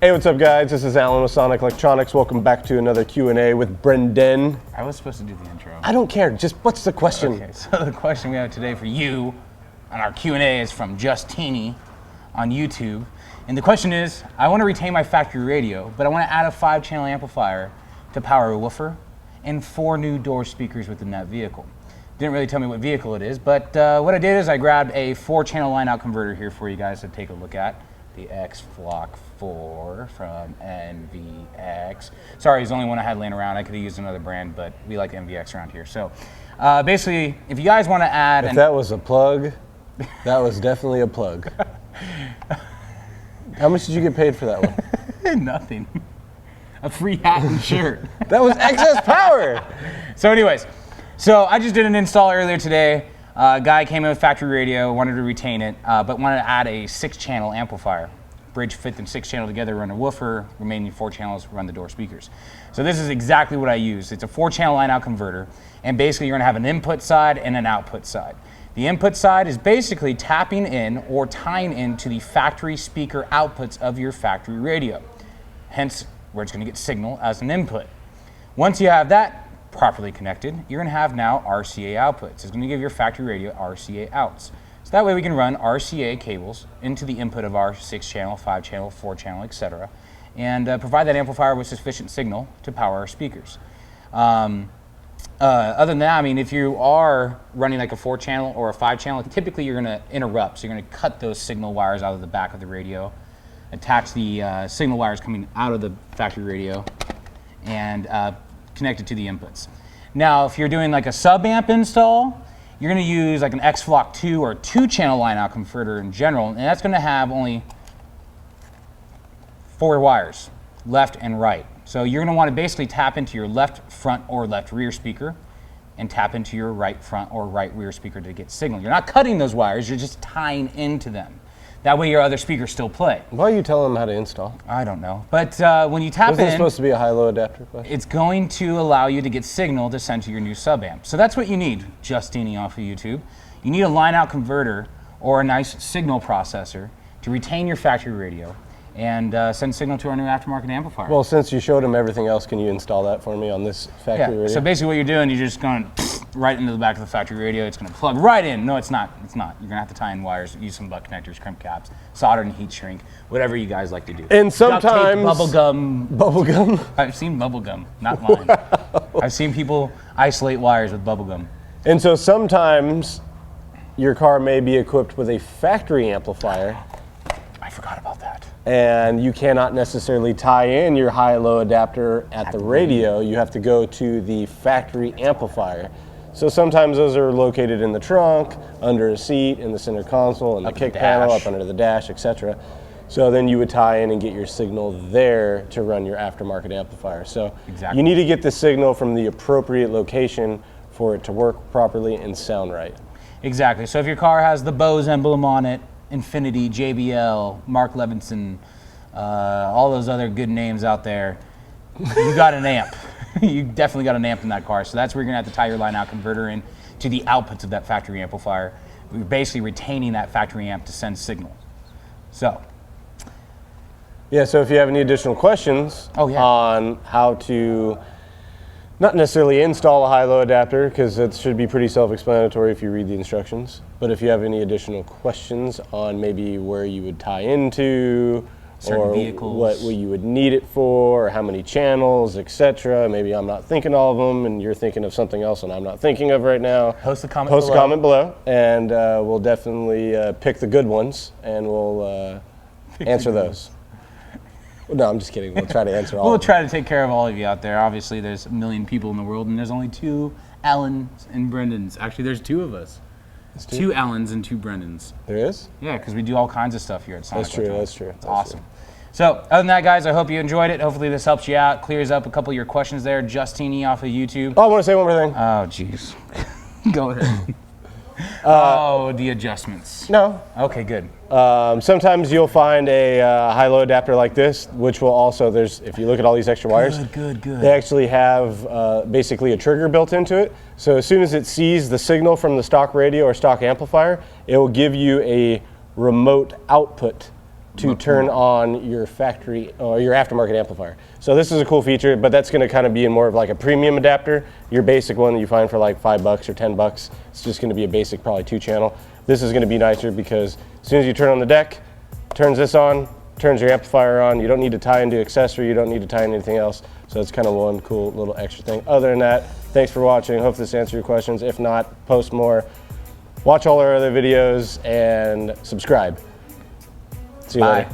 Hey, what's up, guys? This is Allyn with Electronix. Welcome back to another Q&A with Brendan. I was supposed to do the intro. I don't care. Just what's the question? Okay, so the question we have today for you on our Q&A is from Justini on YouTube. And the question is, I want to retain my factory radio, but I want to add a 5-channel amplifier to power a woofer and 4 new door speakers within that vehicle. Didn't really tell me what vehicle it is, but what I did is I grabbed a 4-channel line-out converter here for you guys to take a look at. The X-Flock 4 from NVX. Sorry, it's the only one I had laying around. I could have used another brand, but we like NVX around here. So basically, if you guys want to add... If that was a plug, that was definitely a plug. How much did you get paid for that one? Nothing. A free hat and shirt. That was excess power! So anyways, so I just did an install earlier today. Guy came in with factory radio, wanted to retain it, but wanted to add a 6-channel amplifier. Bridge 5th and 6th channel together, run a woofer, remaining 4 channels, run the door speakers. So this is exactly what I use. It's a 4-channel line-out converter, and basically you're gonna have an input side and an output side. The input side is basically tapping in or tying into the factory speaker outputs of your factory radio, hence where it's gonna get signal as an input. Once you have that properly connected, you're gonna have now RCA outputs. It's gonna give your factory radio RCA outs. So that way we can run RCA cables into the input of our 6-channel, 5-channel, 4-channel, etc. and provide that amplifier with sufficient signal to power our speakers. Other than that, I mean, if you are running like a 4-channel or a 5-channel, typically you're gonna interrupt. So you're gonna cut those signal wires out of the back of the radio, attach the signal wires coming out of the factory radio, and connected to the inputs. Now, if you're doing like a sub-amp install, you're gonna use like an X-Flock 2 or 2-channel line-out converter in general, and that's gonna have only 4 wires, left and right. So you're gonna wanna basically tap into your left front or left rear speaker and tap into your right front or right rear speaker to get signal. You're not cutting those wires, you're just tying into them. That way your other speakers still play. Why are you telling them how to install? I don't know. But when you tap in... Wasn't it supposed to be a high-low adapter question? It's going to allow you to get signal to send to your new sub-amp. So that's what you need, Justini off of YouTube. You need a line-out converter or a nice signal processor to retain your factory radio and send signal to our new aftermarket amplifier. Well, since you showed him everything else, can you install that for me on this factory radio? So basically what you're doing, you're just going right into the back of the factory radio. It's going to plug right in. No, it's not. It's not. You're going to have to tie in wires, use some butt connectors, crimp caps, solder and heat shrink, whatever you guys like to do. And sometimes... Duct tape, bubble gum. Bubble gum? I've seen bubble gum, not mine. Wow. I've seen people isolate wires with bubble gum. And so sometimes your car may be equipped with a factory amplifier. I forgot about that. And you cannot necessarily tie in your high-low adapter at the radio. You have to go to the factory amplifier. So sometimes those are located in the trunk, under a seat, in the center console, in the kick panel, up under the dash, etc. So then you would tie in and get your signal there to run your aftermarket amplifier. So you need to get the signal from the appropriate location for it to work properly and sound right. Exactly. So if your car has the Bose emblem on it, Infinity, JBL, Mark Levinson, all those other good names out there, you got an amp. You definitely got an amp in that car. So that's where you're gonna have to tie your line-out converter in to the outputs of that factory amplifier. We're basically retaining that factory amp to send signal. So. Yeah, so if you have any additional questions on how to not necessarily install a high-low adapter, because it should be pretty self-explanatory if you read the instructions. But if you have any additional questions on maybe where you would tie into, certain or vehicles, what you would need it for, or how many channels, etc. Maybe I'm not thinking all of them, and you're thinking of something else, and I'm not thinking of right now. Post a comment below. Post a comment below, and we'll definitely pick the good ones, and we'll answer those. No, I'm just kidding. We'll try to answer all of them. We'll try to take care of all of you out there. Obviously, there's a million people in the world, and there's only 2 Allyns and Brendans. Actually, there's 2 of us. 2 Allyns and 2 Brendans. There is? Yeah, because we do all kinds of stuff here at Sonic. That's true, that's true. It's awesome. So, other than that, guys, I hope you enjoyed it. Hopefully this helps you out, clears up a couple of your questions there. Justini off of YouTube. Oh, I want to say one more thing. Oh, jeez. Go ahead. The adjustments. No. Okay, good. Sometimes you'll find a high-low adapter like this, which will also, if you look at all these extra wires, good. They actually have basically a trigger built into it. So as soon as it sees the signal from the stock radio or stock amplifier, it will give you a remote output to turn on your factory or your aftermarket amplifier. So this is a cool feature, but that's going to kind of be in more of like a premium adapter. Your basic one that you find for like $5 or $10, it's just going to be a basic, probably 2-channel. This is going to be nicer because as soon as you turn on the deck, turns this on, turns your amplifier on. You don't need to tie into accessory. You don't need to tie into anything else. So that's kind of one cool little extra thing. Other than that, thanks for watching. Hope this answered your questions. If not, post more. Watch all our other videos and subscribe. See you later.